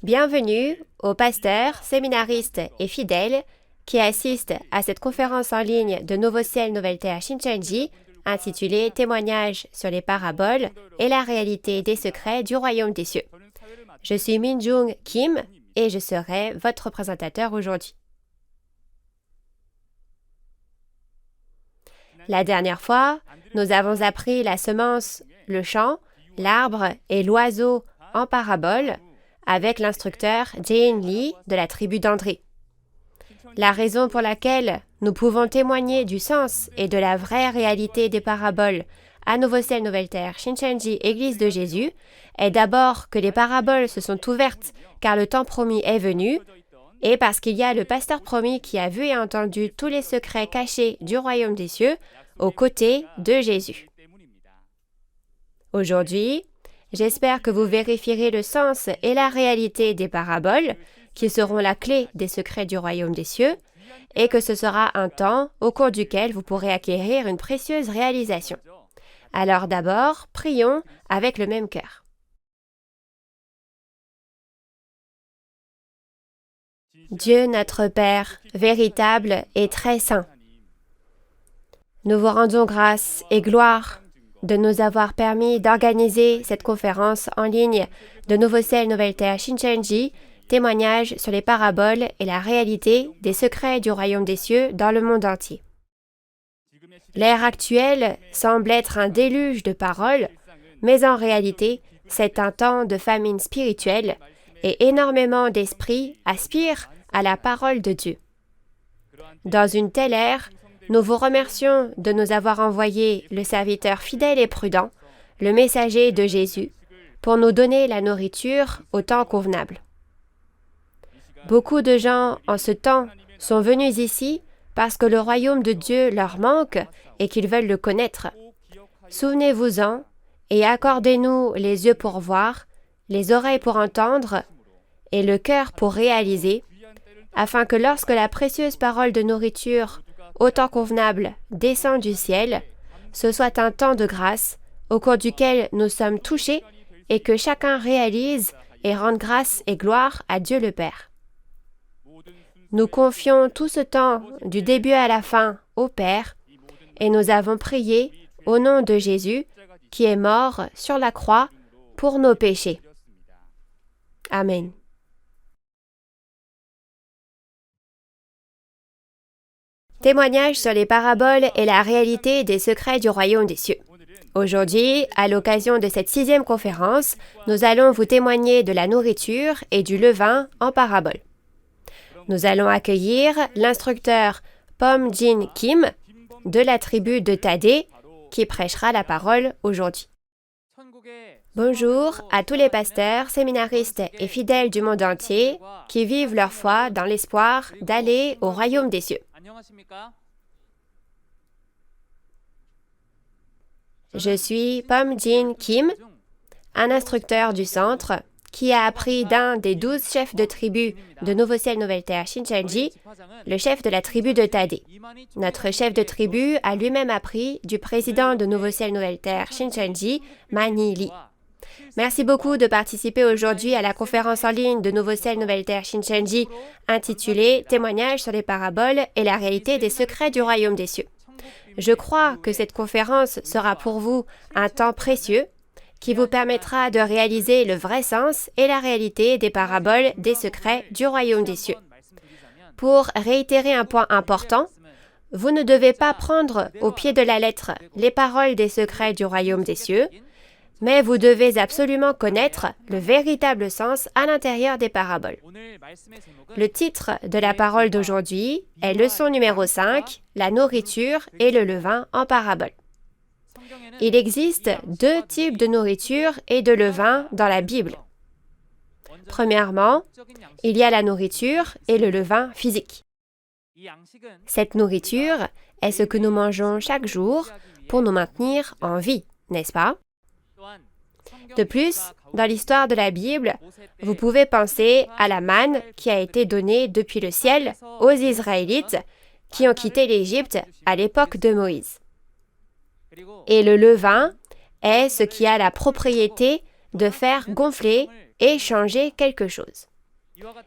Bienvenue aux pasteurs, séminaristes et fidèles qui assistent à cette conférence en ligne de Nouveau Ciel, Nouvelle Terre Shincheonji intitulée Témoignages sur les paraboles et la réalité des secrets du royaume des cieux. Je suis Min-Jung Kim et je serai votre présentateur aujourd'hui. La dernière fois, nous avons appris la semence, le champ, l'arbre et l'oiseau en parabole avec l'instructeur Jae-in Lee de la tribu d'André. La raison pour laquelle nous pouvons témoigner du sens et de la vraie réalité des paraboles à Nouveau Ciel, Nouvelle Terre, Shincheonji, Église de Jésus, est d'abord que les paraboles se sont ouvertes car le temps promis est venu et parce qu'il y a le pasteur promis qui a vu et entendu tous les secrets cachés du royaume des cieux aux côtés de Jésus. Aujourd'hui, j'espère que vous vérifierez le sens et la réalité des paraboles, qui seront la clé des secrets du royaume des cieux, et que ce sera un temps au cours duquel vous pourrez acquérir une précieuse réalisation. Alors d'abord, prions avec le même cœur. Dieu notre Père, véritable et très saint, nous vous rendons grâce et gloire de nous avoir permis d'organiser cette conférence en ligne de Nouveau Ciel, Nouvelle Terre Shincheonji, témoignages sur les paraboles et la réalité des secrets du royaume des cieux dans le monde entier. L'ère actuelle semble être un déluge de paroles, mais en réalité, c'est un temps de famine spirituelle et énormément d'esprits aspirent à la parole de Dieu. Dans une telle ère, nous vous remercions de nous avoir envoyé le serviteur fidèle et prudent, le messager de Jésus, pour nous donner la nourriture au temps convenable. Beaucoup de gens en ce temps sont venus ici parce que le royaume de Dieu leur manque et qu'ils veulent le connaître. Souvenez-vous-en et accordez-nous les yeux pour voir, les oreilles pour entendre et le cœur pour réaliser, afin que lorsque la précieuse parole de nourriture au temps convenable descend du ciel, ce soit un temps de grâce au cours duquel nous sommes touchés et que chacun réalise et rende grâce et gloire à Dieu le Père. Nous confions tout ce temps du début à la fin au Père et nous avons prié au nom de Jésus qui est mort sur la croix pour nos péchés. Amen. Témoignage sur les paraboles et la réalité des secrets du royaume des cieux. Aujourd'hui, à l'occasion de cette 6e conférence, nous allons vous témoigner de la nourriture et du levain en parabole. Nous allons accueillir l'instructeur Pom-Jin Kim de la tribu de Tadé qui prêchera la parole aujourd'hui. Bonjour à tous les pasteurs, séminaristes et fidèles du monde entier qui vivent leur foi dans l'espoir d'aller au royaume des cieux. Je suis Pom-Jin Kim, un instructeur du centre qui a appris d'un des 12 chefs de tribu de Nouveau Ciel, Nouvelle Terre Shincheonji, le chef de la tribu de Tadé. Notre chef de tribu a lui-même appris du président de Nouveau Ciel, Nouvelle Terre Shincheonji, Mani Lee. Merci beaucoup de participer aujourd'hui à la conférence en ligne de Nouveau Ciel, Nouvelle Terre Shincheonji intitulée « Témoignages sur les paraboles et la réalité des secrets du royaume des cieux ». Je crois que cette conférence sera pour vous un temps précieux qui vous permettra de réaliser le vrai sens et la réalité des paraboles des secrets du royaume des cieux. Pour réitérer un point important, vous ne devez pas prendre au pied de la lettre les paroles des secrets du royaume des cieux, mais vous devez absolument connaître le véritable sens à l'intérieur des paraboles. Le titre de la parole d'aujourd'hui est leçon numéro 5, la nourriture et le levain en parabole. Il existe 2 types de nourriture et de levain dans la Bible. Premièrement, il y a la nourriture et le levain physique. Cette nourriture est ce que nous mangeons chaque jour pour nous maintenir en vie, n'est-ce pas? De plus, dans l'histoire de la Bible, vous pouvez penser à la manne qui a été donnée depuis le ciel aux Israélites qui ont quitté l'Égypte à l'époque de Moïse. Et le levain est ce qui a la propriété de faire gonfler et changer quelque chose.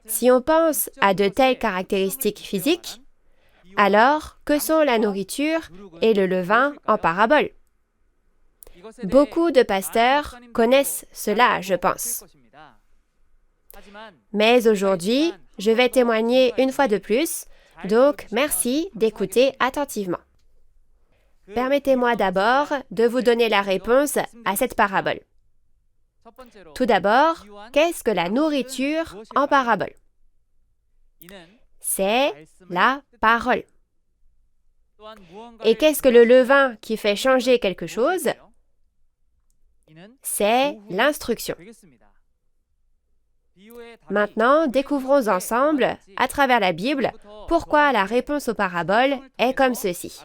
Si on pense à de telles caractéristiques physiques, alors que sont la nourriture et le levain en parabole? Beaucoup de pasteurs connaissent cela, je pense. Mais aujourd'hui, je vais témoigner une fois de plus, donc merci d'écouter attentivement. Permettez-moi d'abord de vous donner la réponse à cette parabole. Tout d'abord, qu'est-ce que la nourriture en parabole? C'est la parole. Et qu'est-ce que le levain qui fait changer quelque chose? C'est l'instruction. Maintenant, découvrons ensemble, à travers la Bible, pourquoi la réponse aux paraboles est comme ceci.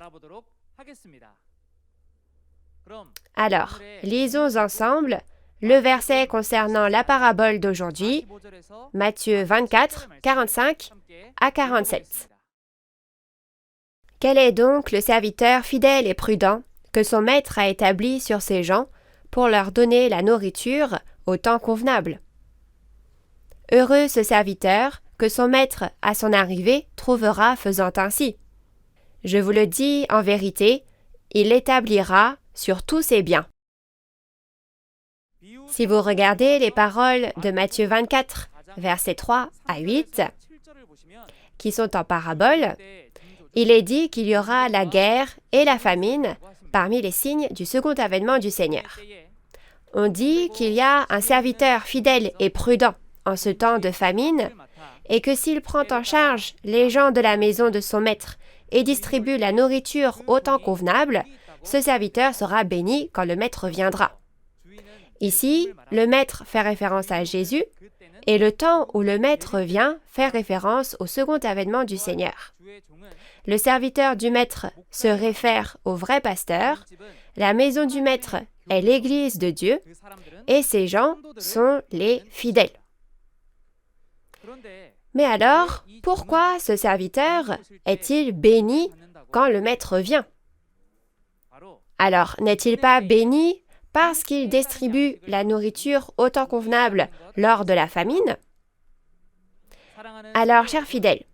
Alors, lisons ensemble le verset concernant la parabole d'aujourd'hui, Matthieu 24, 45 à 47. Quel est donc le serviteur fidèle et prudent que son maître a établi sur ses gens pour leur donner la nourriture au temps convenable? Heureux ce serviteur que son maître, à son arrivée, trouvera faisant ainsi. Je vous le dis en vérité, il l'établira sur tous ses biens. Si vous regardez les paroles de Matthieu 24, versets 3 à 8, qui sont en parabole, il est dit qu'il y aura la guerre et la famine parmi les signes du second avènement du Seigneur. On dit qu'il y a un serviteur fidèle et prudent en ce temps de famine, et que s'il prend en charge les gens de la maison de son maître et distribue la nourriture au temps convenable, ce serviteur sera béni quand le maître viendra. Ici, le maître fait référence à Jésus, et le temps où le maître vient fait référence au second avènement du Seigneur. Le serviteur du maître se réfère au vrai pasteur, la maison du maître est l'église de Dieu, et ces gens sont les fidèles. Mais alors, pourquoi ce serviteur est-il béni quand le maître vient? Alors, n'est-il pas béni parce qu'il distribue la nourriture au temps convenable lors de la famine? Alors, chers fidèles,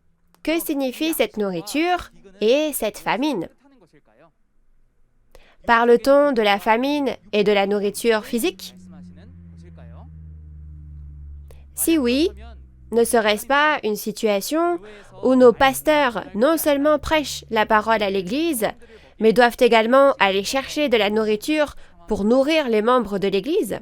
que signifie cette nourriture et cette famine? Parle-t-on de la famine et de la nourriture physique? Si oui, ne serait-ce pas une situation où nos pasteurs non seulement prêchent la parole à l'Église, mais doivent également aller chercher de la nourriture pour nourrir les membres de l'Église?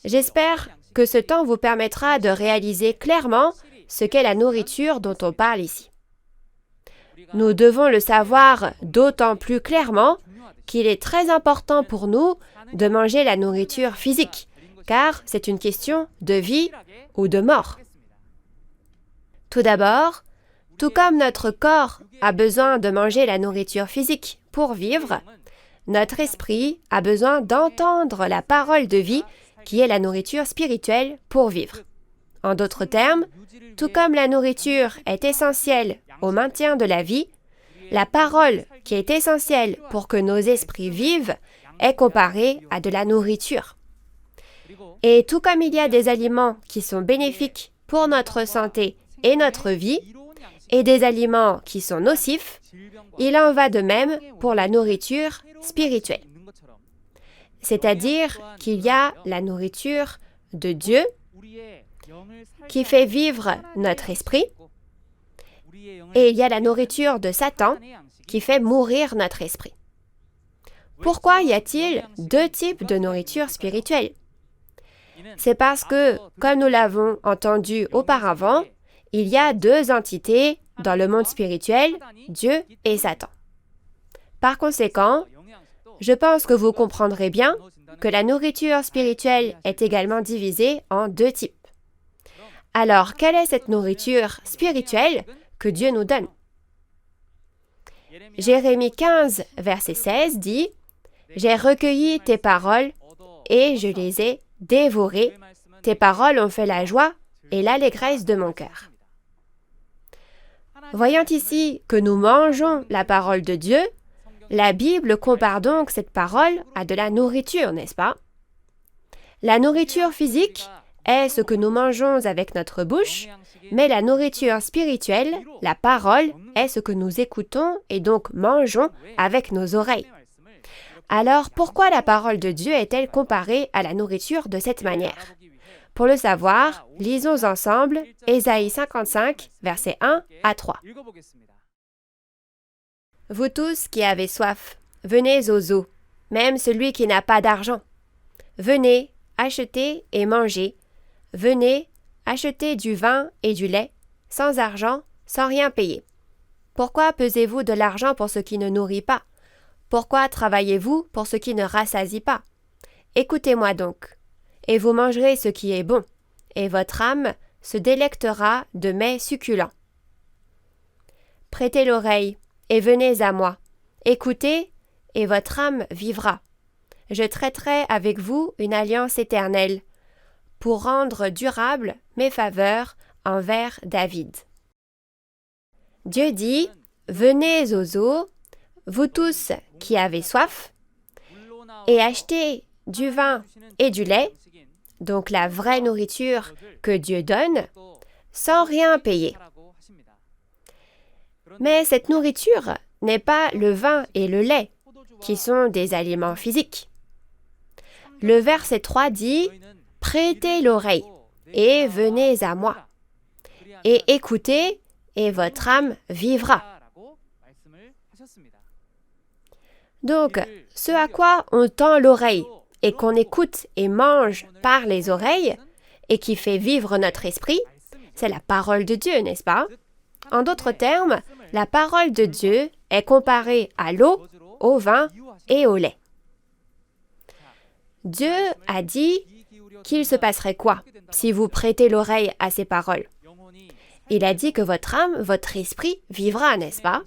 J'espère que ce temps vous permettra de réaliser clairement ce qu'est la nourriture dont on parle ici. Nous devons le savoir d'autant plus clairement qu'il est très important pour nous de manger la nourriture physique, car c'est une question de vie ou de mort. Tout d'abord, tout comme notre corps a besoin de manger la nourriture physique pour vivre, notre esprit a besoin d'entendre la parole de vie qui est la nourriture spirituelle pour vivre. En d'autres termes, tout comme la nourriture est essentielle au maintien de la vie, la parole qui est essentielle pour que nos esprits vivent est comparée à de la nourriture. Et tout comme il y a des aliments qui sont bénéfiques pour notre santé et notre vie, et des aliments qui sont nocifs, il en va de même pour la nourriture spirituelle. C'est-à-dire qu'il y a la nourriture de Dieu qui fait vivre notre esprit, et il y a la nourriture de Satan qui fait mourir notre esprit. Pourquoi y a-t-il deux types de nourriture spirituelle? C'est parce que, comme nous l'avons entendu auparavant, il y a deux entités dans le monde spirituel, Dieu et Satan. Par conséquent, je pense que vous comprendrez bien que la nourriture spirituelle est également divisée en deux types. Alors, quelle est cette nourriture spirituelle que Dieu nous donne? Jérémie 15, verset 16 dit « J'ai recueilli tes paroles et je les ai dévorées. Tes paroles ont fait la joie et l'allégresse de mon cœur. » Voyant ici que nous mangeons la parole de Dieu, la Bible compare donc cette parole à de la nourriture, n'est-ce pas? La nourriture physique est ce que nous mangeons avec notre bouche, mais la nourriture spirituelle, la parole, est ce que nous écoutons et donc mangeons avec nos oreilles. Alors, pourquoi la parole de Dieu est-elle comparée à la nourriture de cette manière? Pour le savoir, lisons ensemble Ésaïe 55, versets 1 à 3. Vous tous qui avez soif, venez aux eaux, même celui qui n'a pas d'argent. Venez, achetez et mangez. Venez, achetez du vin et du lait, sans argent, sans rien payer. Pourquoi pesez-vous de l'argent pour ce qui ne nourrit pas? Pourquoi travaillez-vous pour ce qui ne rassasie pas? Écoutez-moi donc, et vous mangerez ce qui est bon, et votre âme se délectera de mets succulents. Prêtez l'oreille, et venez à moi. Écoutez, et votre âme vivra. Je traiterai avec vous une alliance éternelle, pour rendre durables mes faveurs envers David. Dieu dit, venez aux eaux, vous tous qui avez soif, et achetez du vin et du lait, donc la vraie nourriture que Dieu donne, sans rien payer. Mais cette nourriture n'est pas le vin et le lait, qui sont des aliments physiques. Le verset 3 dit « Prêtez l'oreille et venez à moi, et écoutez, et votre âme vivra. » Donc, ce à quoi on tend l'oreille et qu'on écoute et mange par les oreilles, et qui fait vivre notre esprit, c'est la parole de Dieu, n'est-ce pas? En d'autres termes, la parole de Dieu est comparée à l'eau, au vin et au lait. Dieu a dit qu'il se passerait quoi si vous prêtez l'oreille à ces paroles? Il a dit que votre âme, votre esprit vivra, n'est-ce pas?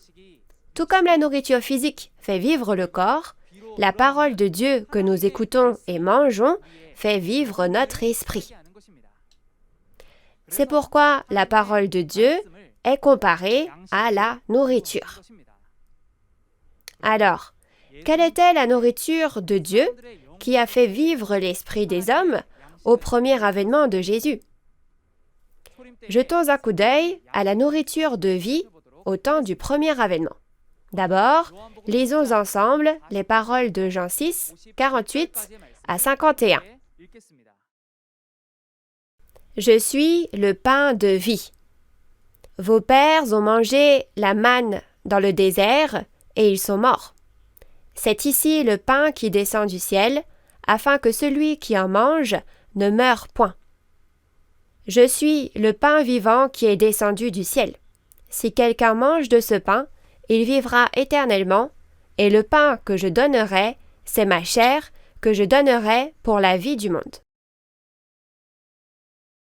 Tout comme la nourriture physique fait vivre le corps, la parole de Dieu que nous écoutons et mangeons fait vivre notre esprit. C'est pourquoi la parole de Dieu est comparée à la nourriture. Alors, quelle était la nourriture de Dieu qui a fait vivre l'esprit des hommes au premier avènement de Jésus? Jetons un coup d'œil à la nourriture de vie au temps du premier avènement. D'abord, lisons ensemble les paroles de Jean 6, 48 à 51. « Je suis le pain de vie. Vos pères ont mangé la manne dans le désert et ils sont morts. C'est ici le pain qui descend du ciel, afin que celui qui en mange ne meure point. Je suis le pain vivant qui est descendu du ciel. Si quelqu'un mange de ce pain, il vivra éternellement, et le pain que je donnerai, c'est ma chair que je donnerai pour la vie du monde. »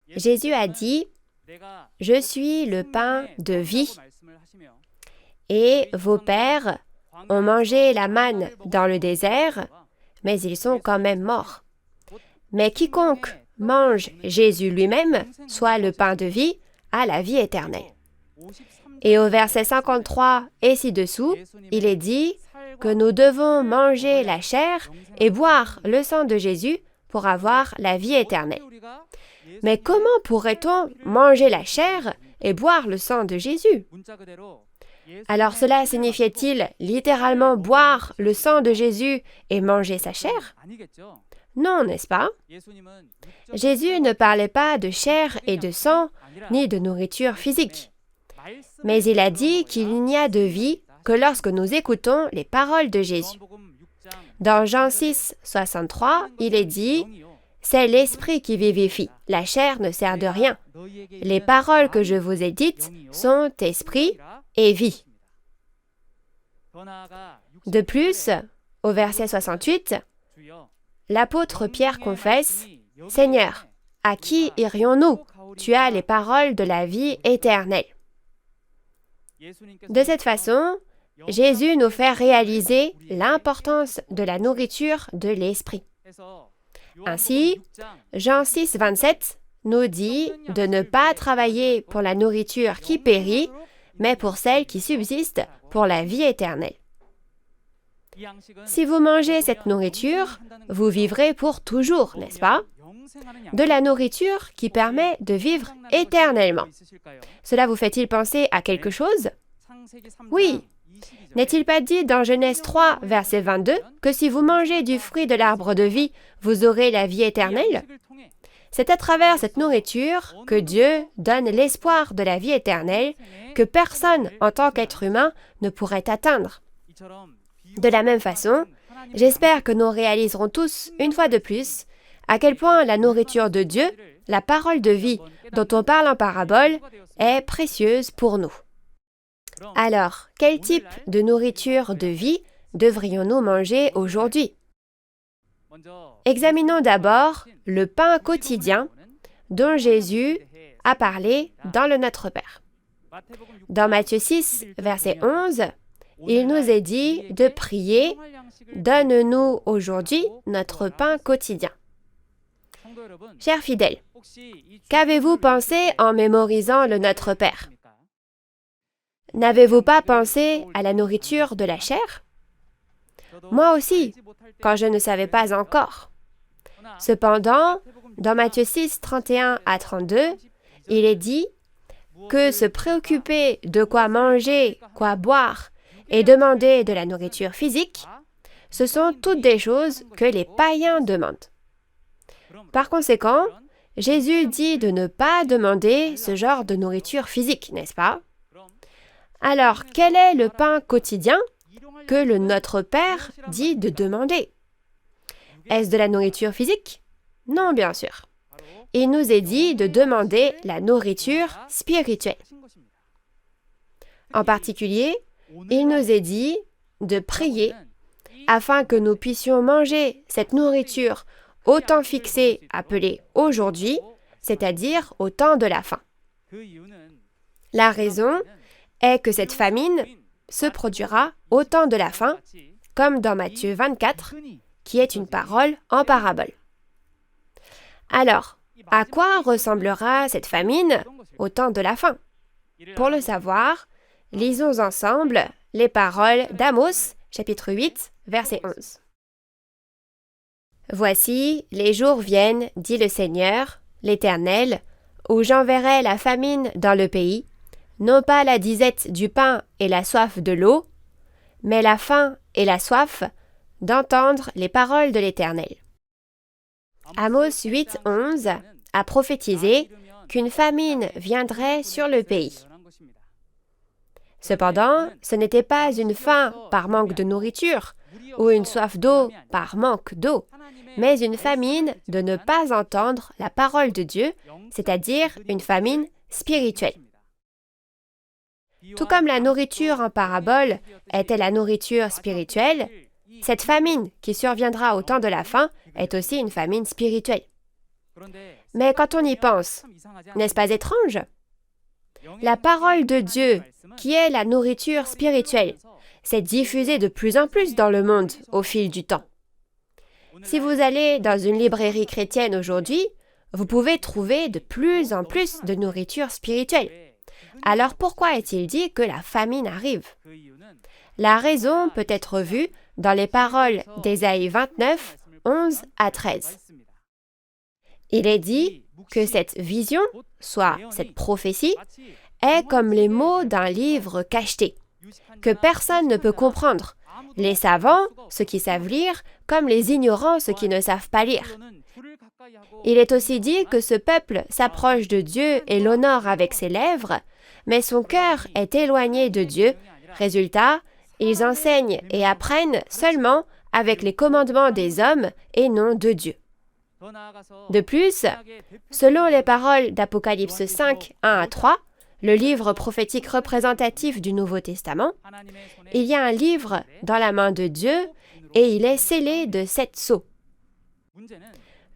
Jésus a dit, « Je suis le pain de vie, et vos pères ont mangé la manne dans le désert, mais ils sont quand même morts. Mais quiconque mange Jésus lui-même, soit le pain de vie, a la vie éternelle. » Et au verset 53 et ci-dessous, il est dit que nous devons manger la chair et boire le sang de Jésus pour avoir la vie éternelle. Mais comment pourrait-on manger la chair et boire le sang de Jésus? Alors cela signifiait-il littéralement boire le sang de Jésus et manger sa chair? Non, n'est-ce pas? Jésus ne parlait pas de chair et de sang, ni de nourriture physique. Mais il a dit qu'il n'y a de vie que lorsque nous écoutons les paroles de Jésus. Dans Jean 6, 63, il est dit « C'est l'esprit qui vivifie, la chair ne sert de rien. Les paroles que je vous ai dites sont esprit et vie. » De plus, au verset 68, l'apôtre Pierre confesse « Seigneur, à qui irions-nous? Tu as les paroles de la vie éternelle. » De cette façon, Jésus nous fait réaliser l'importance de la nourriture de l'esprit. Ainsi, Jean 6, 27 nous dit de ne pas travailler pour la nourriture qui périt, mais pour celle qui subsiste pour la vie éternelle. Si vous mangez cette nourriture, vous vivrez pour toujours, n'est-ce pas? de la nourriture qui permet de vivre éternellement. Cela vous fait-il penser à quelque chose? Oui. N'est-il pas dit dans Genèse 3, verset 22, que si vous mangez du fruit de l'arbre de vie, vous aurez la vie éternelle? C'est à travers cette nourriture que Dieu donne l'espoir de la vie éternelle que personne en tant qu'être humain ne pourrait atteindre. De la même façon, j'espère que nous réaliserons tous, une fois de plus, à quel point la nourriture de Dieu, la parole de vie dont on parle en parabole, est précieuse pour nous. Alors, quel type de nourriture de vie devrions-nous manger aujourd'hui? Examinons d'abord le pain quotidien dont Jésus a parlé dans le Notre Père. Dans Matthieu 6, verset 11, il nous est dit de prier « Donne-nous aujourd'hui notre pain quotidien ». Chers fidèles, qu'avez-vous pensé en mémorisant le Notre Père? N'avez-vous pas pensé à la nourriture de la chair? Moi aussi, quand je ne savais pas encore. Cependant, dans Matthieu 6, 31 à 32, il est dit que se préoccuper de quoi manger, quoi boire et demander de la nourriture physique, ce sont toutes des choses que les païens demandent. Par conséquent, Jésus dit de ne pas demander ce genre de nourriture physique, n'est-ce pas? Alors, quel est le pain quotidien que le Notre Père dit de demander? Est-ce de la nourriture physique? Non, bien sûr. Il nous est dit de demander la nourriture spirituelle. En particulier, il nous est dit de prier afin que nous puissions manger cette nourriture au temps fixé appelé aujourd'hui, c'est-à-dire au temps de la faim. La raison est que cette famine se produira au temps de la faim, comme dans Matthieu 24, qui est une parole en parabole. Alors, à quoi ressemblera cette famine au temps de la faim? Pour le savoir, lisons ensemble les paroles d'Amos, chapitre 8, verset 11. « Voici, les jours viennent, dit le Seigneur, l'Éternel, où j'enverrai la famine dans le pays, non pas la disette du pain et la soif de l'eau, mais la faim et la soif d'entendre les paroles de l'Éternel. » Amos 8, 11 a prophétisé qu'une famine viendrait sur le pays. Cependant, ce n'était pas une faim par manque de nourriture ou une soif d'eau par manque d'eau, mais une famine de ne pas entendre la parole de Dieu, c'est-à-dire une famine spirituelle. Tout comme la nourriture en parabole était la nourriture spirituelle, cette famine qui surviendra au temps de la faim est aussi une famine spirituelle. Mais quand on y pense, n'est-ce pas étrange? La parole de Dieu, qui est la nourriture spirituelle, s'est diffusée de plus en plus dans le monde au fil du temps. Si vous allez dans une librairie chrétienne aujourd'hui, vous pouvez trouver de plus en plus de nourriture spirituelle. Alors pourquoi est-il dit que la famine arrive? La raison peut être vue dans les paroles d'Ésaïe 29, 11 à 13. Il est dit que cette vision, soit cette prophétie, est comme les mots d'un livre cacheté, que personne ne peut comprendre, les savants, ceux qui savent lire, comme les ignorants, ceux qui ne savent pas lire. Il est aussi dit que ce peuple s'approche de Dieu et l'honore avec ses lèvres, mais son cœur est éloigné de Dieu. Résultat, ils enseignent et apprennent seulement avec les commandements des hommes et non de Dieu. De plus, selon les paroles d'Apocalypse 5, 1 à 3, le livre prophétique représentatif du Nouveau Testament, il y a un livre dans la main de Dieu et il est scellé de 7 sceaux.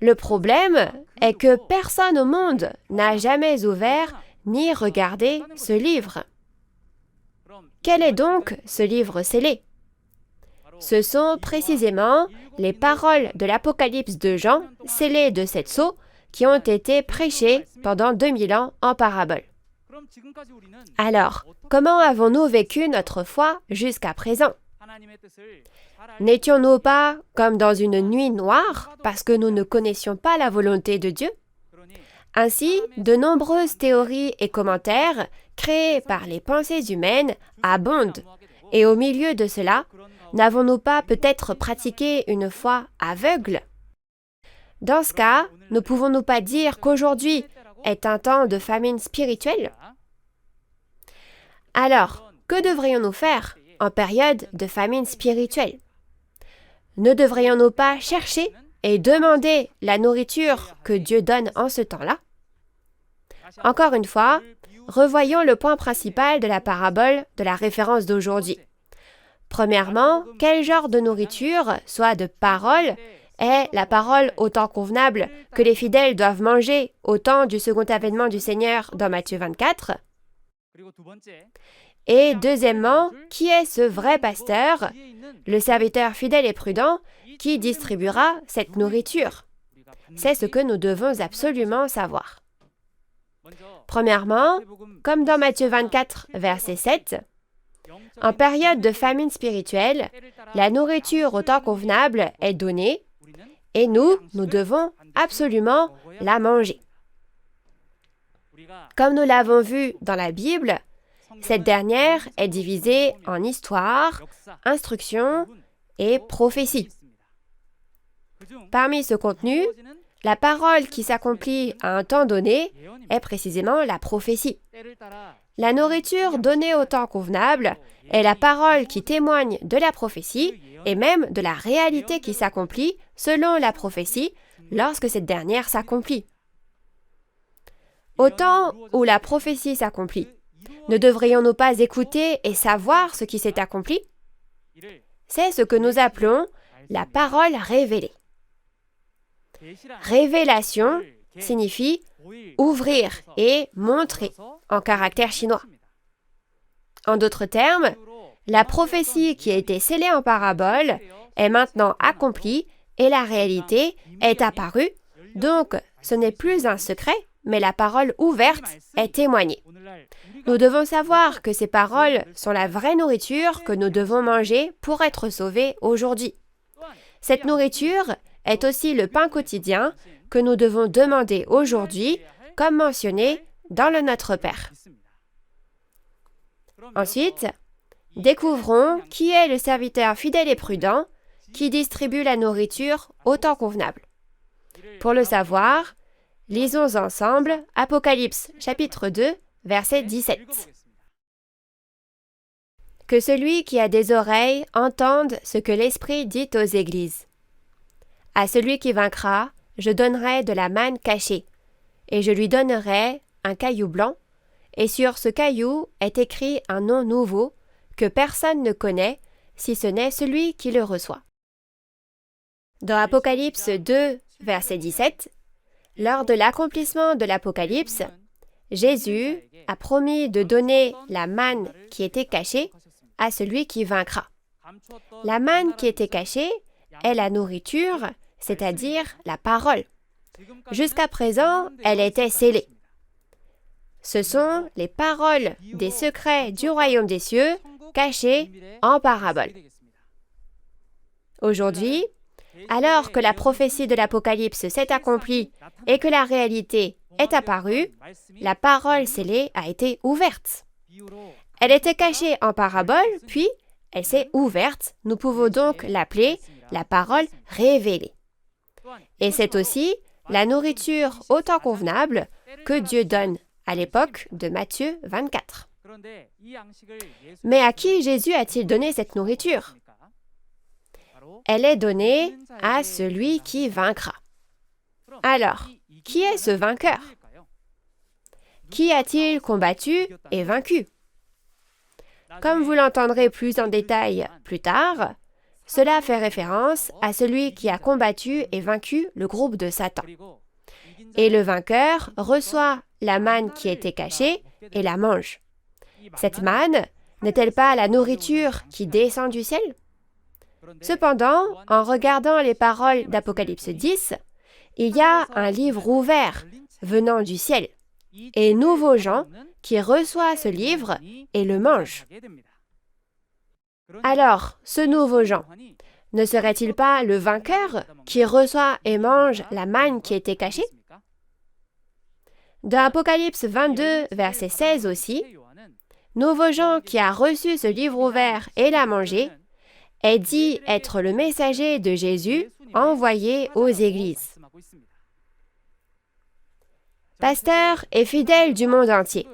Le problème est que personne au monde n'a jamais ouvert ni regardé ce livre. Quel est donc ce livre scellé? Ce sont précisément les paroles de l'Apocalypse de Jean, scellées de 7 sceaux, qui ont été prêchées pendant 2000 ans en parabole. Alors, comment avons-nous vécu notre foi jusqu'à présent? N'étions-nous pas comme dans une nuit noire parce que nous ne connaissions pas la volonté de Dieu? Ainsi, de nombreuses théories et commentaires créés par les pensées humaines abondent. Et au milieu de cela, n'avons-nous pas peut-être pratiqué une foi aveugle? Dans ce cas, ne pouvons-nous pas dire qu'aujourd'hui est un temps de famine spirituelle? Alors, que devrions-nous faire en période de famine spirituelle? Ne devrions-nous pas chercher et demander la nourriture que Dieu donne en ce temps-là? Encore une fois, revoyons le point principal de la parabole de la référence d'aujourd'hui. Premièrement, quel genre de nourriture, soit de parole, est la parole au temps convenable que les fidèles doivent manger au temps du second avènement du Seigneur dans Matthieu 24? Et deuxièmement, qui est ce vrai pasteur, le serviteur fidèle et prudent, qui distribuera cette nourriture? C'est ce que nous devons absolument savoir. Premièrement, comme dans Matthieu 24, verset 7, en période de famine spirituelle, la nourriture au temps convenable est donnée et nous devons absolument la manger. Comme nous l'avons vu dans la Bible, cette dernière est divisée en histoire, instruction et prophétie. Parmi ce contenu, la parole qui s'accomplit à un temps donné est précisément la prophétie. La nourriture donnée au temps convenable est la parole qui témoigne de la prophétie et même de la réalité qui s'accomplit selon la prophétie lorsque cette dernière s'accomplit. Au temps où la prophétie s'accomplit, ne devrions-nous pas écouter et savoir ce qui s'est accompli? C'est ce que nous appelons la parole révélée. Révélation signifie ouvrir et montrer en caractère chinois. En d'autres termes, la prophétie qui a été scellée en parabole est maintenant accomplie et la réalité est apparue, donc ce n'est plus un secret, mais la parole ouverte est témoignée. Nous devons savoir que ces paroles sont la vraie nourriture que nous devons manger pour être sauvés aujourd'hui. Cette nourriture est aussi le pain quotidien que nous devons demander aujourd'hui, comme mentionné dans le Notre Père. Ensuite, découvrons qui est le serviteur fidèle et prudent qui distribue la nourriture au temps convenable. Pour le savoir, lisons ensemble Apocalypse chapitre 2, verset 17. Que celui qui a des oreilles entende ce que l'Esprit dit aux églises. À celui qui vaincra, je donnerai de la manne cachée, et je lui donnerai un caillou blanc, et sur ce caillou est écrit un nom nouveau que personne ne connaît, si ce n'est celui qui le reçoit. Dans Apocalypse 2, verset 17, lors de l'accomplissement de l'Apocalypse, Jésus a promis de donner la manne qui était cachée à celui qui vaincra. La manne qui était cachée est la nourriture, c'est-à-dire la parole. Jusqu'à présent, elle était scellée. Ce sont les paroles des secrets du royaume des cieux cachés en parabole. Aujourd'hui, alors que la prophétie de l'Apocalypse s'est accomplie et que la réalité est apparue, la parole scellée a été ouverte. Elle était cachée en parabole, puis elle s'est ouverte. Nous pouvons donc l'appeler la parole révélée. Et c'est aussi la nourriture au temps convenable que Dieu donne à l'époque de Matthieu 24. Mais à qui Jésus a-t-il donné cette nourriture? Elle est donnée à celui qui vaincra. Alors, qui est ce vainqueur? Qui a-t-il combattu et vaincu? Comme vous l'entendrez plus en détail plus tard, cela fait référence à celui qui a combattu et vaincu le groupe de Satan. Et le vainqueur reçoit la manne qui était cachée et la mange. Cette manne n'est-elle pas la nourriture qui descend du ciel? Cependant, en regardant les paroles d'Apocalypse 10, il y a un livre ouvert venant du ciel, et nouveau Jean qui reçoit ce livre et le mange. Alors, ce nouveau Jean, ne serait-il pas le vainqueur qui reçoit et mange la manne qui était cachée? Dans Apocalypse 22, verset 16 aussi, nouveau Jean qui a reçu ce livre ouvert et l'a mangé, est dit être le messager de Jésus envoyé aux églises. Pasteur et fidèle du monde entier,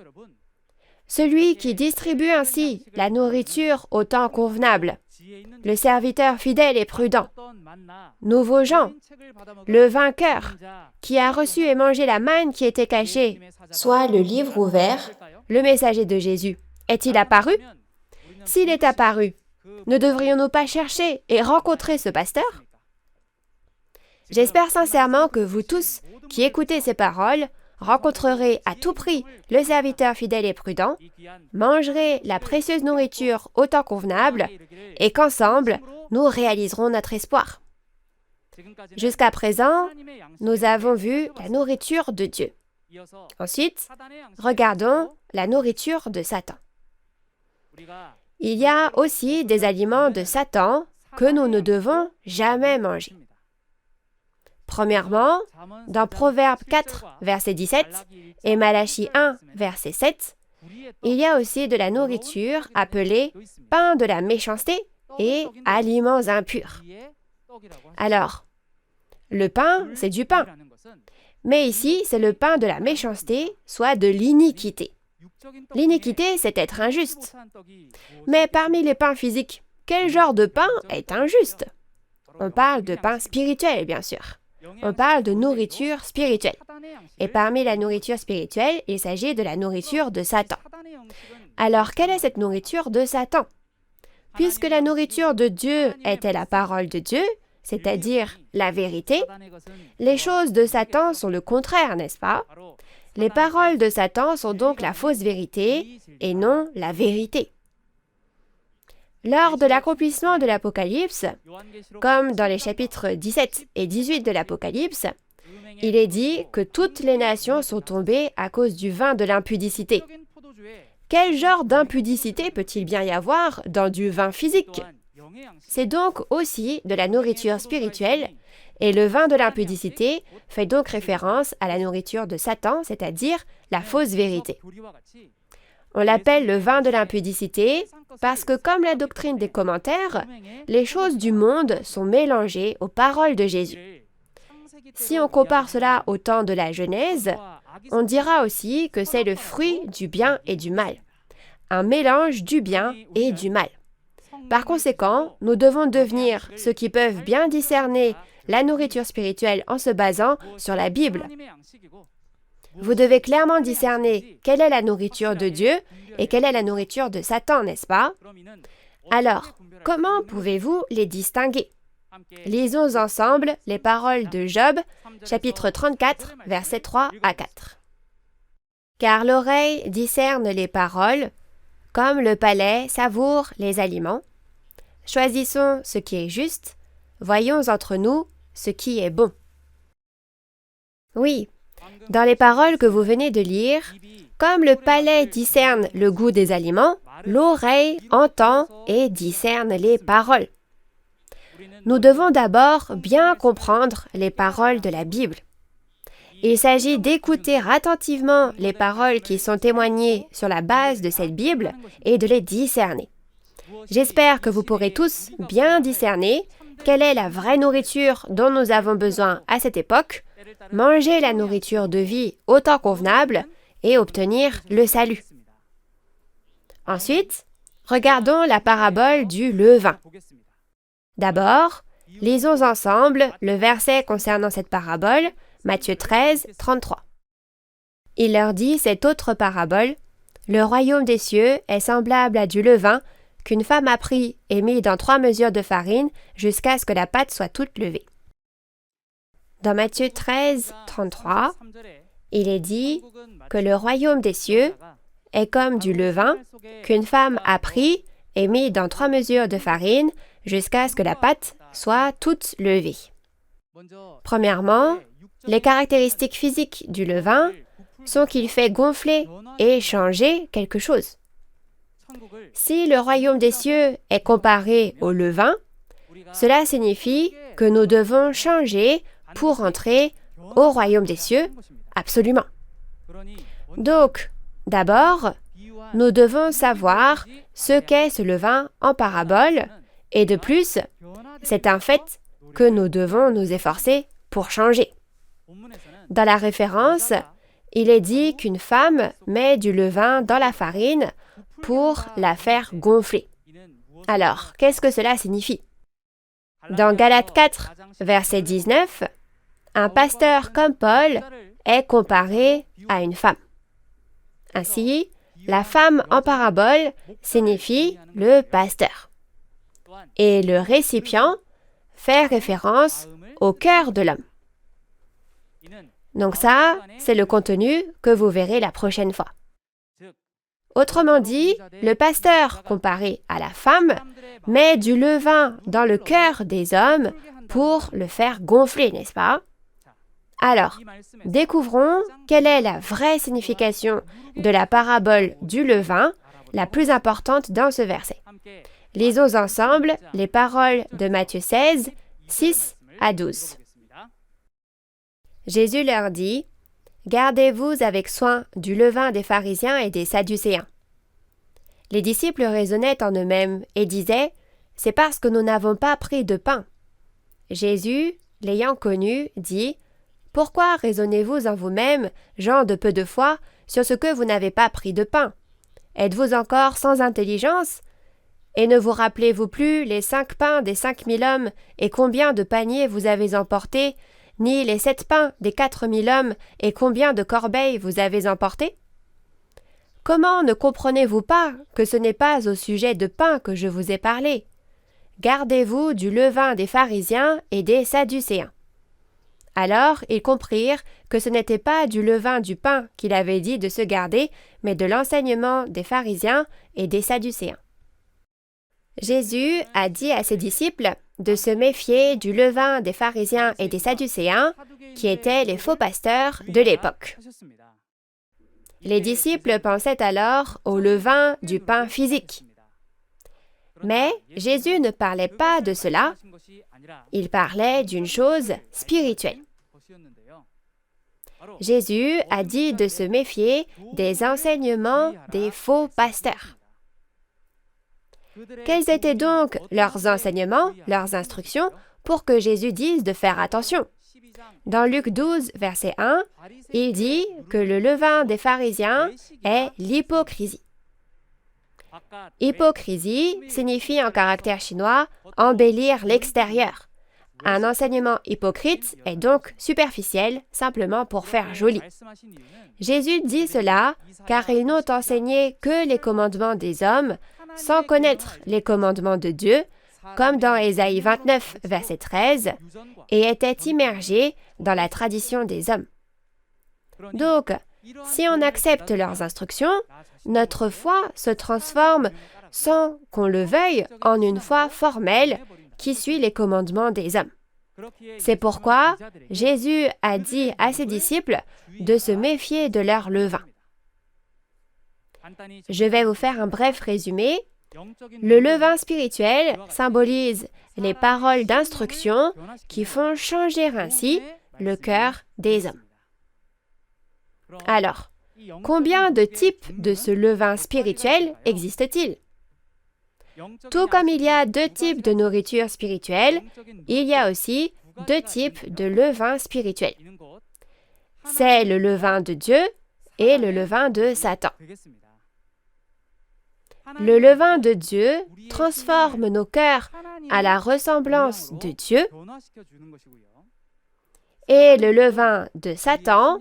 celui qui distribue ainsi la nourriture au temps convenable, le serviteur fidèle et prudent, nouveau Jean, le vainqueur, qui a reçu et mangé la manne qui était cachée, soit le livre ouvert, le messager de Jésus, est-il apparu? S'il est apparu, ne devrions-nous pas chercher et rencontrer ce pasteur? J'espère sincèrement que vous tous qui écoutez ces paroles rencontrerez à tout prix le serviteur fidèle et prudent, mangerez la précieuse nourriture au temps convenable et qu'ensemble, nous réaliserons notre espoir. Jusqu'à présent, nous avons vu la nourriture de Dieu. Ensuite, regardons la nourriture de Satan. Il y a aussi des aliments de Satan que nous ne devons jamais manger. Premièrement, dans Proverbe 4, verset 17 et Malachie 1, verset 7, il y a aussi de la nourriture appelée pain de la méchanceté et aliments impurs. Alors, le pain, c'est du pain. Mais ici, c'est le pain de la méchanceté, soit de l'iniquité. L'iniquité, c'est être injuste. Mais parmi les pains physiques, quel genre de pain est injuste? On parle de pain spirituel, bien sûr. On parle de nourriture spirituelle. Et parmi la nourriture spirituelle, il s'agit de la nourriture de Satan. Alors, quelle est cette nourriture de Satan? Puisque la nourriture de Dieu était la parole de Dieu, c'est-à-dire la vérité, les choses de Satan sont le contraire, n'est-ce pas? Les paroles de Satan sont donc la fausse vérité et non la vérité. Lors de l'accomplissement de l'Apocalypse, comme dans les chapitres 17 et 18 de l'Apocalypse, il est dit que toutes les nations sont tombées à cause du vin de l'impudicité. Quel genre d'impudicité peut-il bien y avoir dans du vin physique? C'est donc aussi de la nourriture spirituelle, et le vin de l'impudicité fait donc référence à la nourriture de Satan, c'est-à-dire la fausse vérité. On l'appelle le vin de l'impudicité parce que, comme la doctrine des commentaires, les choses du monde sont mélangées aux paroles de Jésus. Si on compare cela au temps de la Genèse, on dira aussi que c'est le fruit du bien et du mal, un mélange du bien et du mal. Par conséquent, nous devons devenir ceux qui peuvent bien discerner la nourriture spirituelle en se basant sur la Bible. Vous devez clairement discerner quelle est la nourriture de Dieu et quelle est la nourriture de Satan, n'est-ce pas? Alors, comment pouvez-vous les distinguer? Lisons ensemble les paroles de Job, chapitre 34, versets 3 à 4. Car l'oreille discerne les paroles, comme le palais savoure les aliments. Choisissons ce qui est juste, voyons entre nous ce qui est bon. Oui, dans les paroles que vous venez de lire, comme le palais discerne le goût des aliments, l'oreille entend et discerne les paroles. Nous devons d'abord bien comprendre les paroles de la Bible. Il s'agit d'écouter attentivement les paroles qui sont témoignées sur la base de cette Bible et de les discerner. J'espère que vous pourrez tous bien discerner quelle est la vraie nourriture dont nous avons besoin à cette époque, manger la nourriture de vie au temps convenable et obtenir le salut. Ensuite, regardons la parabole du levain. D'abord, lisons ensemble le verset concernant cette parabole, Matthieu 13, 33. Il leur dit cette autre parabole, « Le royaume des cieux est semblable à du levain qu'une femme a pris et mis dans 3 mesures de farine jusqu'à ce que la pâte soit toute levée. » Dans Matthieu 13, 33, il est dit que le royaume des cieux est comme du levain qu'une femme a pris et mis dans 3 mesures de farine jusqu'à ce que la pâte soit toute levée. Premièrement, les caractéristiques physiques du levain sont qu'il fait gonfler et changer quelque chose. Si le royaume des cieux est comparé au levain, cela signifie que nous devons changer pour entrer au royaume des cieux, absolument. Donc, d'abord, nous devons savoir ce qu'est ce levain en parabole, et de plus, c'est un fait que nous devons nous efforcer pour changer. Dans la référence, il est dit qu'une femme met du levain dans la farine pour la faire gonfler. Alors, qu'est-ce que cela signifie? Dans Galates 4, verset 19, un pasteur comme Paul est comparé à une femme. Ainsi, la femme en parabole signifie le pasteur. Et le récipient fait référence au cœur de l'homme. Donc ça, c'est le contenu que vous verrez la prochaine fois. Autrement dit, le pasteur comparé à la femme met du levain dans le cœur des hommes pour le faire gonfler, n'est-ce pas? Alors, découvrons quelle est la vraie signification de la parabole du levain, la plus importante dans ce verset. Lisons ensemble les paroles de Matthieu 16, 6 à 12. Jésus leur dit, « Gardez-vous avec soin du levain des pharisiens et des sadducéens. » Les disciples raisonnaient en eux-mêmes et disaient, « C'est parce que nous n'avons pas pris de pain. » Jésus, l'ayant connu, dit, « Pourquoi raisonnez-vous en vous-même, gens de peu de foi, sur ce que vous n'avez pas pris de pain? Êtes-vous encore sans intelligence? Et ne vous rappelez-vous plus les 5 pains des 5000 hommes et combien de paniers vous avez emportés, ni les 7 pains des 4000 hommes et combien de corbeilles vous avez emportés? Comment ne comprenez-vous pas que ce n'est pas au sujet de pain que je vous ai parlé? Gardez-vous du levain des pharisiens et des sadducéens. » Alors ils comprirent que ce n'était pas du levain du pain qu'il avait dit de se garder, mais de l'enseignement des pharisiens et des sadducéens. Jésus a dit à ses disciples de se méfier du levain des pharisiens et des sadducéens, qui étaient les faux pasteurs de l'époque. Les disciples pensaient alors au levain du pain physique. Mais Jésus ne parlait pas de cela, il parlait d'une chose spirituelle. Jésus a dit de se méfier des enseignements des faux pasteurs. Quels étaient donc leurs enseignements, leurs instructions, pour que Jésus dise de faire attention? Dans Luc 12, verset 1, il dit que le levain des pharisiens est l'hypocrisie. Hypocrisie signifie en caractère chinois embellir l'extérieur. Un enseignement hypocrite est donc superficiel, simplement pour faire joli. Jésus dit cela car ils n'ont enseigné que les commandements des hommes sans connaître les commandements de Dieu, comme dans Ésaïe 29, verset 13, et étaient immergés dans la tradition des hommes. Donc, si on accepte leurs instructions, notre foi se transforme, sans qu'on le veuille, en une foi formelle qui suit les commandements des hommes. C'est pourquoi Jésus a dit à ses disciples de se méfier de leur levain. Je vais vous faire un bref résumé. Le levain spirituel symbolise les paroles d'instruction qui font changer ainsi le cœur des hommes. Alors, combien de types de ce levain spirituel existe-t-il? Tout comme il y a 2 types de nourriture spirituelle, il y a aussi 2 types de levain spirituel. C'est le levain de Dieu et le levain de Satan. Le levain de Dieu transforme nos cœurs à la ressemblance de Dieu et le levain de Satan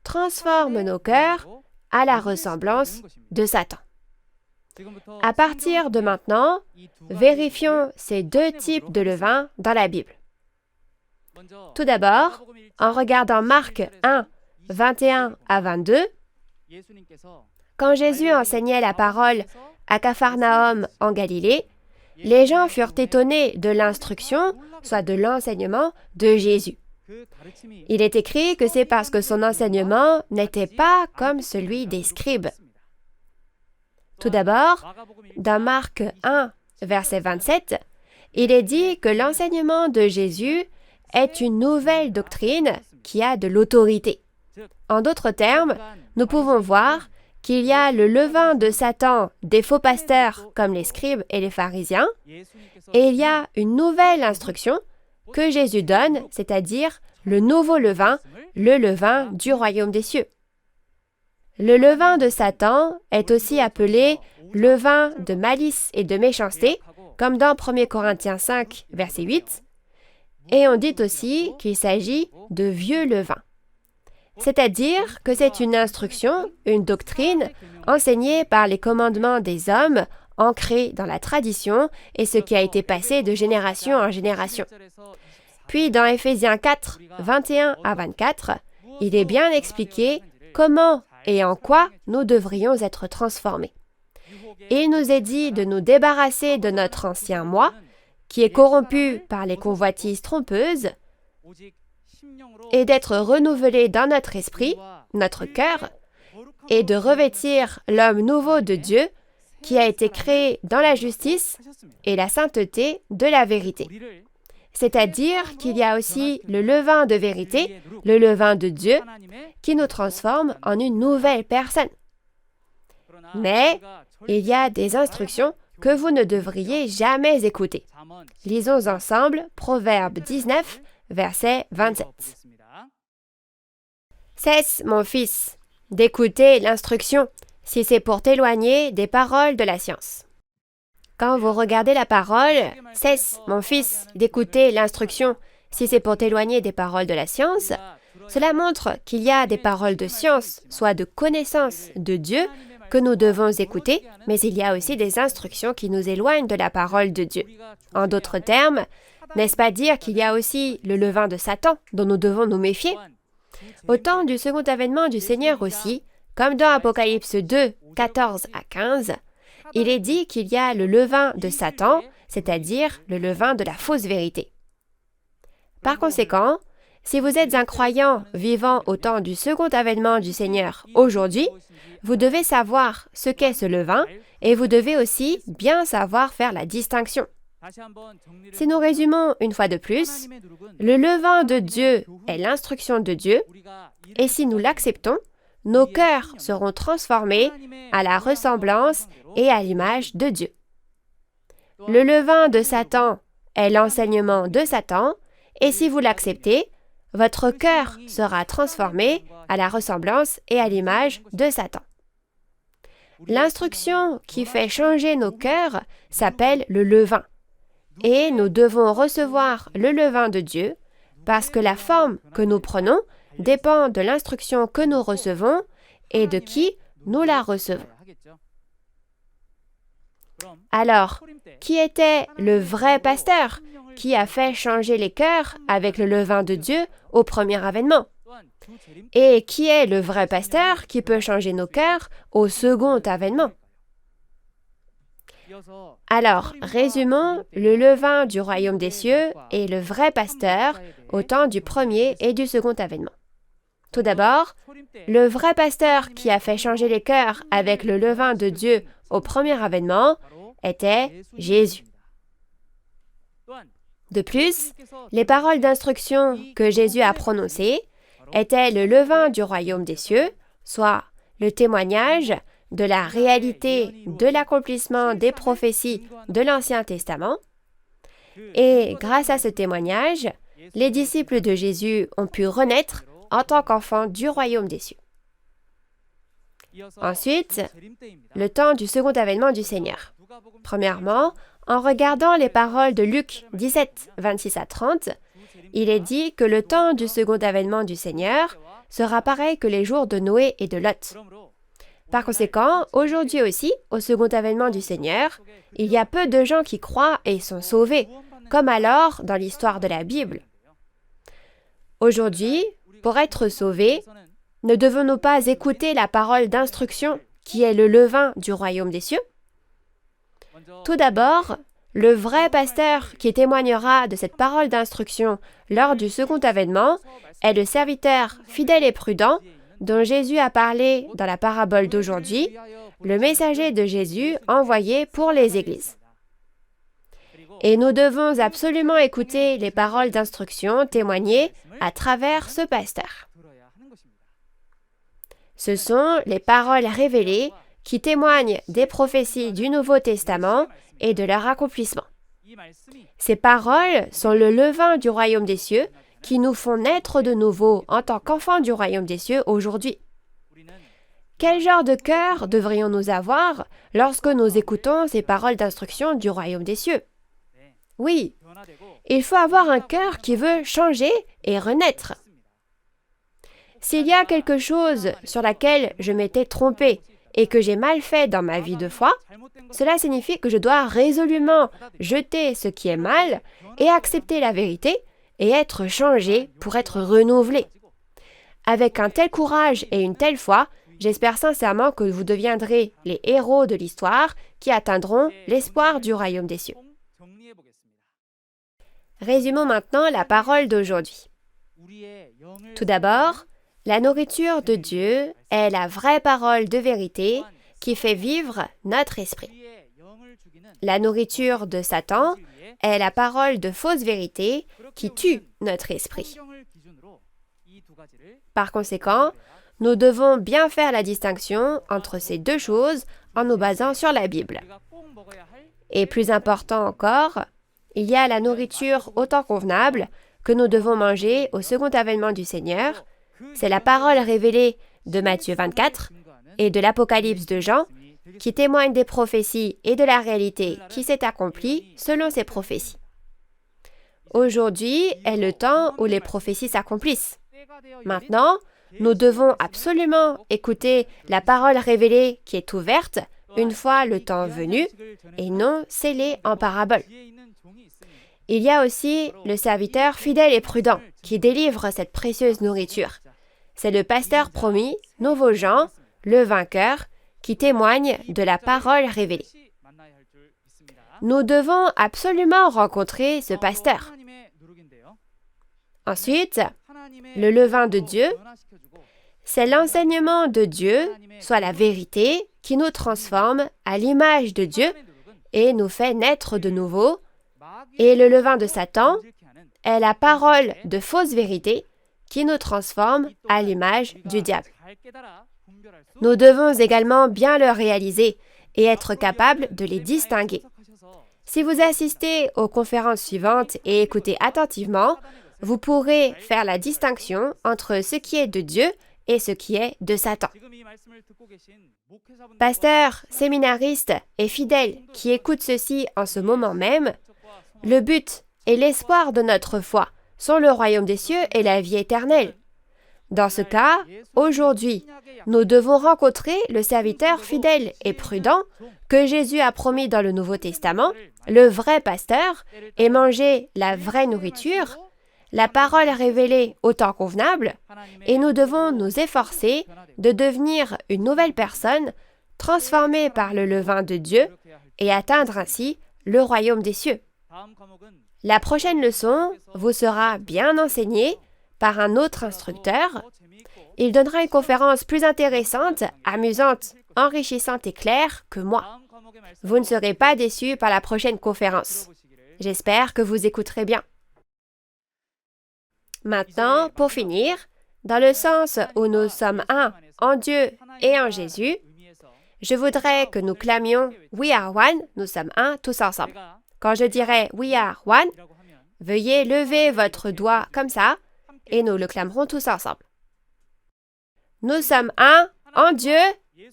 transforme nos cœurs à la ressemblance de Satan. À partir de maintenant, vérifions ces 2 types de levain dans la Bible. Tout d'abord, en regardant Marc 1, 21 à 22, quand Jésus enseignait la parole à Capharnaüm en Galilée, les gens furent étonnés de l'instruction, soit de l'enseignement de Jésus. Il est écrit que c'est parce que son enseignement n'était pas comme celui des scribes. Tout d'abord, dans Marc 1, verset 27, il est dit que l'enseignement de Jésus est une nouvelle doctrine qui a de l'autorité. En d'autres termes, nous pouvons voir qu'il y a le levain de Satan des faux pasteurs comme les scribes et les pharisiens, et il y a une nouvelle instruction que Jésus donne, c'est-à-dire le nouveau levain, le levain du royaume des cieux. Le levain de Satan est aussi appelé levain de malice et de méchanceté, comme dans 1 Corinthiens 5, verset 8, et on dit aussi qu'il s'agit de vieux levain. C'est-à-dire que c'est une instruction, une doctrine enseignée par les commandements des hommes, ancrée dans la tradition et ce qui a été passé de génération en génération. Puis dans Éphésiens 4, 21 à 24, il est bien expliqué comment et en quoi nous devrions être transformés. Il nous est dit de nous débarrasser de notre ancien moi, qui est corrompu par les convoitises trompeuses, et d'être renouvelés dans notre esprit, notre cœur, et de revêtir l'homme nouveau de Dieu, qui a été créé dans la justice et la sainteté de la vérité. C'est-à-dire qu'il y a aussi le levain de vérité, le levain de Dieu, qui nous transforme en une nouvelle personne. Mais il y a des instructions que vous ne devriez jamais écouter. Lisons ensemble Proverbe 19, verset 27. Cesse, mon fils, d'écouter l'instruction, si c'est pour t'éloigner des paroles de la science. Quand vous regardez la parole, cesse, mon fils, d'écouter l'instruction, si c'est pour t'éloigner des paroles de la science, cela montre qu'il y a des paroles de science, soit de connaissance de Dieu, que nous devons écouter, mais il y a aussi des instructions qui nous éloignent de la parole de Dieu. En d'autres termes, n'est-ce pas dire qu'il y a aussi le levain de Satan dont nous devons nous méfier? Au temps du second avènement du Seigneur aussi, comme dans Apocalypse 2, 14 à 15, il est dit qu'il y a le levain de Satan, c'est-à-dire le levain de la fausse vérité. Par conséquent, si vous êtes un croyant vivant au temps du second avènement du Seigneur aujourd'hui, vous devez savoir ce qu'est ce levain et vous devez aussi bien savoir faire la distinction. Si nous résumons une fois de plus, le levain de Dieu est l'instruction de Dieu et si nous l'acceptons, nos cœurs seront transformés à la ressemblance et à l'image de Dieu. Le levain de Satan est l'enseignement de Satan et si vous l'acceptez, votre cœur sera transformé à la ressemblance et à l'image de Satan. L'instruction qui fait changer nos cœurs s'appelle le levain. Et nous devons recevoir le levain de Dieu parce que la forme que nous prenons dépend de l'instruction que nous recevons et de qui nous la recevons. Alors, qui était le vrai pasteur qui a fait changer les cœurs avec le levain de Dieu au premier avènement? Et qui est le vrai pasteur qui peut changer nos cœurs au second avènement? Alors, résumons le levain du royaume des cieux et le vrai pasteur au temps du premier et du second avènement. Tout d'abord, le vrai pasteur qui a fait changer les cœurs avec le levain de Dieu au premier avènement était Jésus. De plus, les paroles d'instruction que Jésus a prononcées étaient le levain du royaume des cieux, soit le témoignage de la réalité de l'accomplissement des prophéties de l'Ancien Testament. Et grâce à ce témoignage, les disciples de Jésus ont pu renaître en tant qu'enfants du royaume des cieux. Ensuite, le temps du second avènement du Seigneur. Premièrement, en regardant les paroles de Luc 17, 26 à 30, il est dit que le temps du second avènement du Seigneur sera pareil que les jours de Noé et de Lot. Par conséquent, aujourd'hui aussi, au second avènement du Seigneur, il y a peu de gens qui croient et sont sauvés, comme alors dans l'histoire de la Bible. Aujourd'hui, pour être sauvés, ne devons-nous pas écouter la parole d'instruction qui est le levain du royaume des cieux? Tout d'abord, le vrai pasteur qui témoignera de cette parole d'instruction lors du second avènement est le serviteur fidèle et prudent dont Jésus a parlé dans la parabole d'aujourd'hui, le messager de Jésus envoyé pour les églises. Et nous devons absolument écouter les paroles d'instruction témoignées à travers ce pasteur. Ce sont les paroles révélées qui témoignent des prophéties du Nouveau Testament et de leur accomplissement. Ces paroles sont le levain du royaume des cieux qui nous font naître de nouveau en tant qu'enfants du royaume des cieux aujourd'hui. Quel genre de cœur devrions-nous avoir lorsque nous écoutons ces paroles d'instruction du royaume des cieux? Oui, il faut avoir un cœur qui veut changer et renaître. S'il y a quelque chose sur laquelle je m'étais trompé et que j'ai mal fait dans ma vie de foi, cela signifie que je dois résolument jeter ce qui est mal et accepter la vérité et être changé pour être renouvelé. Avec un tel courage et une telle foi, j'espère sincèrement que vous deviendrez les héros de l'histoire qui atteindront l'espoir du royaume des cieux. Résumons maintenant la parole d'aujourd'hui. Tout d'abord, la nourriture de Dieu est la vraie parole de vérité qui fait vivre notre esprit. La nourriture de Satan est la parole de fausse vérité qui tue notre esprit. Par conséquent, nous devons bien faire la distinction entre ces deux choses en nous basant sur la Bible. Et plus important encore, il y a la nourriture au temps convenable que nous devons manger au second avènement du Seigneur. C'est la parole révélée de Matthieu 24 et de l'Apocalypse de Jean qui témoigne des prophéties et de la réalité qui s'est accomplie selon ces prophéties. Aujourd'hui est le temps où les prophéties s'accomplissent. Maintenant, nous devons absolument écouter la parole révélée qui est ouverte une fois le temps venu et non scellée en parabole. Il y a aussi le serviteur fidèle et prudent qui délivre cette précieuse nourriture. C'est le pasteur promis, Nouveau Jean, le vainqueur, qui témoigne de la parole révélée. Nous devons absolument rencontrer ce pasteur. Ensuite, le levain de Dieu, c'est l'enseignement de Dieu, soit la vérité, qui nous transforme à l'image de Dieu et nous fait naître de nouveau. Et le levain de Satan est la parole de fausse vérité qui nous transforme à l'image du diable. Nous devons également bien le réaliser et être capables de les distinguer. Si vous assistez aux conférences suivantes et écoutez attentivement, vous pourrez faire la distinction entre ce qui est de Dieu et ce qui est de Satan. Pasteurs, séminaristes et fidèles qui écoutent ceci en ce moment même, le but et l'espoir de notre foi sont le royaume des cieux et la vie éternelle. Dans ce cas, aujourd'hui, nous devons rencontrer le serviteur fidèle et prudent que Jésus a promis dans le Nouveau Testament, le vrai pasteur, et manger la vraie nourriture, la parole révélée au temps convenable, et nous devons nous efforcer de devenir une nouvelle personne, transformée par le levain de Dieu, et atteindre ainsi le royaume des cieux. La prochaine leçon vous sera bien enseignée par un autre instructeur. Il donnera une conférence plus intéressante, amusante, enrichissante et claire que moi. Vous ne serez pas déçus par la prochaine conférence. J'espère que vous écouterez bien. Maintenant, pour finir, dans le sens où nous sommes un en Dieu et en Jésus, je voudrais que nous clamions « We are one », nous sommes un tous ensemble. Quand je dirai « We are one », veuillez lever votre doigt comme ça et nous le clamerons tous ensemble. Nous sommes un en Dieu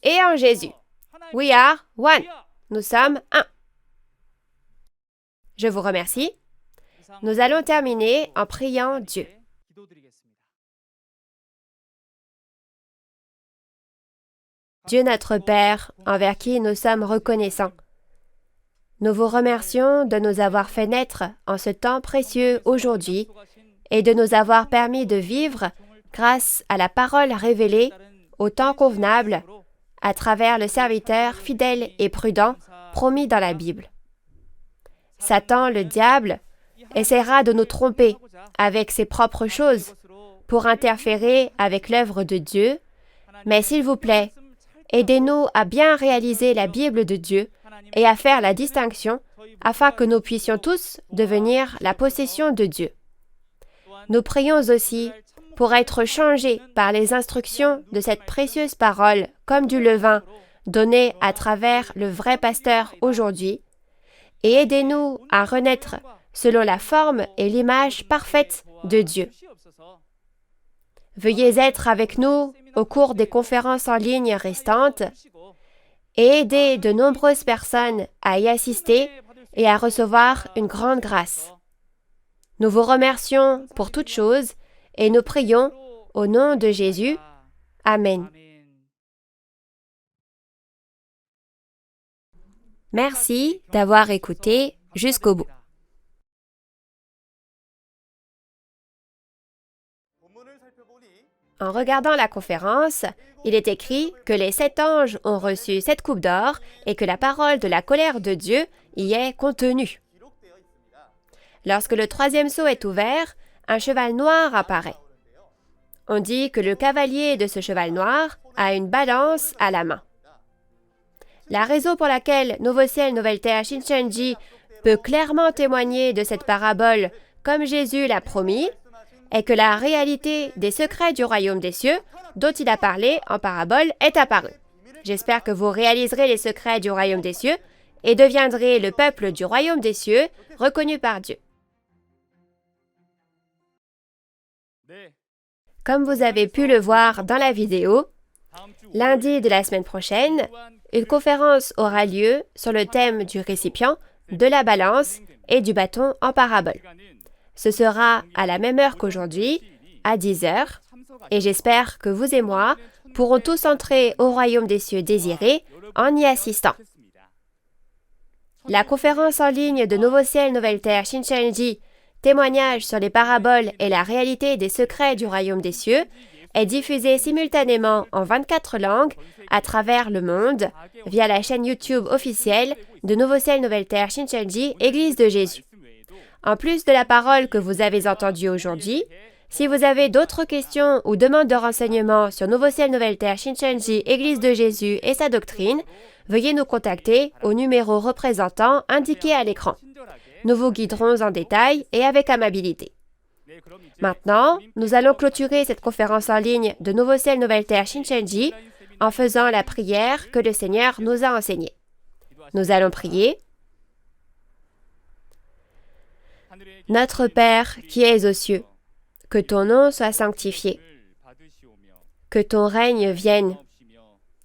et en Jésus. We are one. Nous sommes un. Je vous remercie. Nous allons terminer en priant Dieu. Dieu notre Père, envers qui nous sommes reconnaissants, nous vous remercions de nous avoir fait naître en ce temps précieux aujourd'hui et de nous avoir permis de vivre grâce à la parole révélée au temps convenable à travers le serviteur fidèle et prudent promis dans la Bible. Satan, le diable, essaiera de nous tromper avec ses propres choses pour interférer avec l'œuvre de Dieu, mais s'il vous plaît, Aidez-nous à bien réaliser la Bible de Dieu et à faire la distinction afin que nous puissions tous devenir la possession de Dieu. Nous prions aussi pour être changés par les instructions de cette précieuse parole comme du levain donné à travers le vrai pasteur aujourd'hui et aidez-nous à renaître selon la forme et l'image parfaite de Dieu. Veuillez être avec nous au cours des conférences en ligne restantes et aider de nombreuses personnes à y assister et à recevoir une grande grâce. Nous vous remercions pour toutes choses et nous prions au nom de Jésus. Amen. Merci d'avoir écouté jusqu'au bout. En regardant la conférence, il est écrit que les 7 anges ont reçu 7 coupes d'or et que la parole de la colère de Dieu y est contenue. Lorsque le 3e sceau est ouvert, un cheval noir apparaît. On dit que le cavalier de ce cheval noir a une balance à la main. La raison pour laquelle Nouveau Ciel, Nouvelle Terre, Shincheonji peut clairement témoigner de cette parabole comme Jésus l'a promis est que la réalité des secrets du royaume des cieux dont il a parlé en parabole est apparue. J'espère que vous réaliserez les secrets du royaume des cieux et deviendrez le peuple du royaume des cieux reconnu par Dieu. Comme vous avez pu le voir dans la vidéo, lundi de la semaine prochaine, une conférence aura lieu sur le thème du récipient, de la balance et du bâton en parabole. Ce sera à la même heure qu'aujourd'hui, à 10h, et j'espère que vous et moi pourrons tous entrer au royaume des cieux désiré en y assistant. La conférence en ligne de Nouveau Ciel, Nouvelle Terre, Shincheonji, témoignage sur les paraboles et la réalité des secrets du royaume des cieux, est diffusée simultanément en 24 langues à travers le monde via la chaîne YouTube officielle de Nouveau Ciel, Nouvelle Terre, Shincheonji, Église de Jésus. En plus de la parole que vous avez entendue aujourd'hui, si vous avez d'autres questions ou demandes de renseignements sur Nouveau Ciel, Nouvelle Terre, Shincheonji, Église de Jésus et sa doctrine, veuillez nous contacter au numéro représentant indiqué à l'écran. Nous vous guiderons en détail et avec amabilité. Maintenant, nous allons clôturer cette conférence en ligne de Nouveau Ciel, Nouvelle Terre, Shincheonji en faisant la prière que le Seigneur nous a enseignée. Nous allons prier. Notre Père qui es aux cieux, que ton nom soit sanctifié, que ton règne vienne,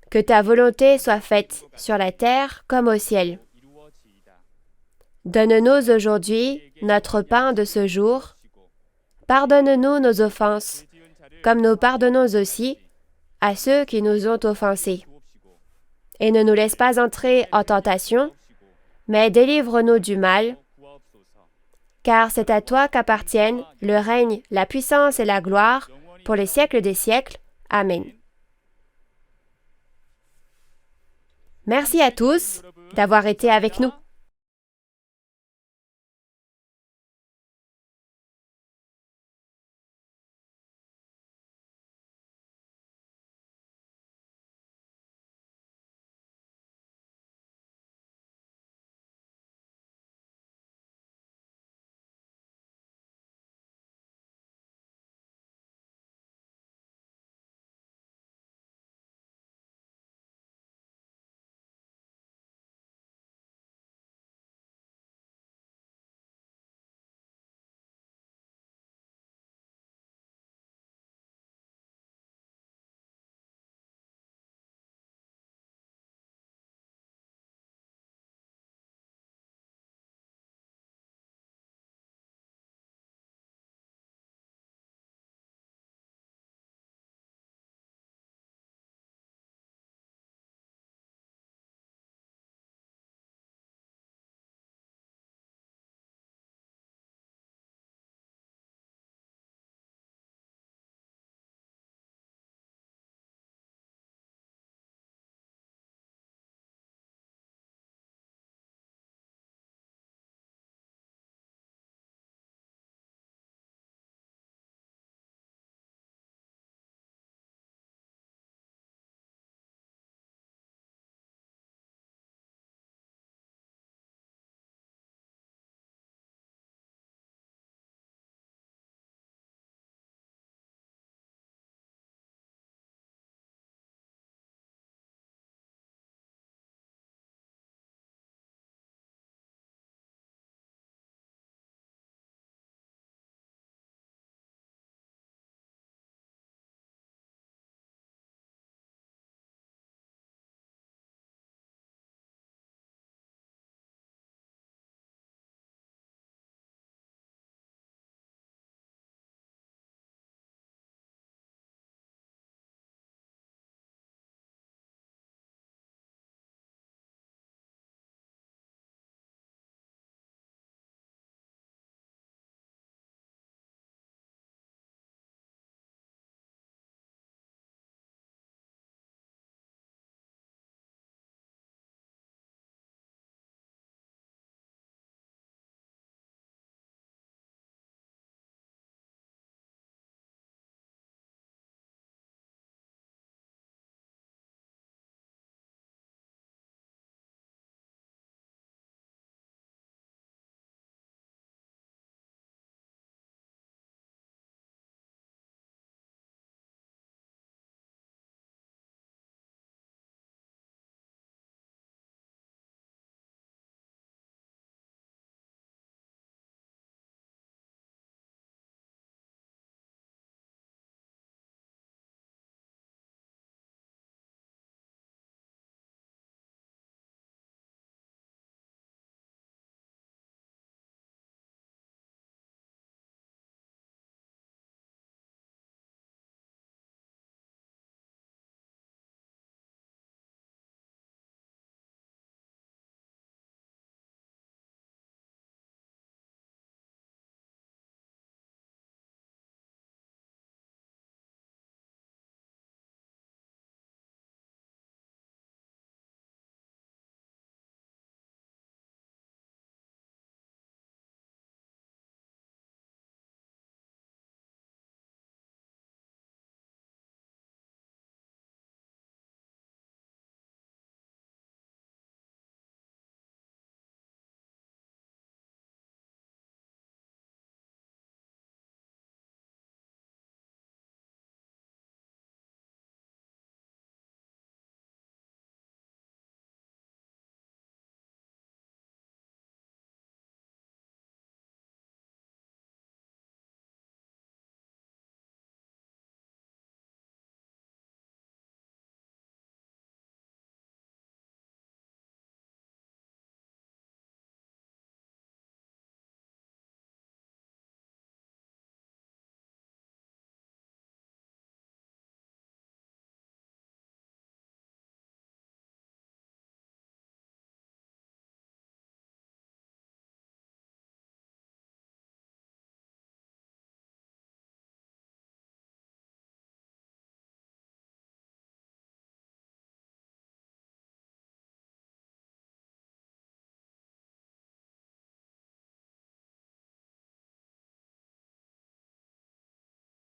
que ta volonté soit faite sur la terre comme au ciel. Donne-nous aujourd'hui notre pain de ce jour. Pardonne-nous nos offenses, comme nous pardonnons aussi à ceux qui nous ont offensés. Et ne nous laisse pas entrer en tentation, mais délivre-nous du mal, car c'est à toi qu'appartiennent le règne, la puissance et la gloire pour les siècles des siècles. Amen. Merci à tous d'avoir été avec nous.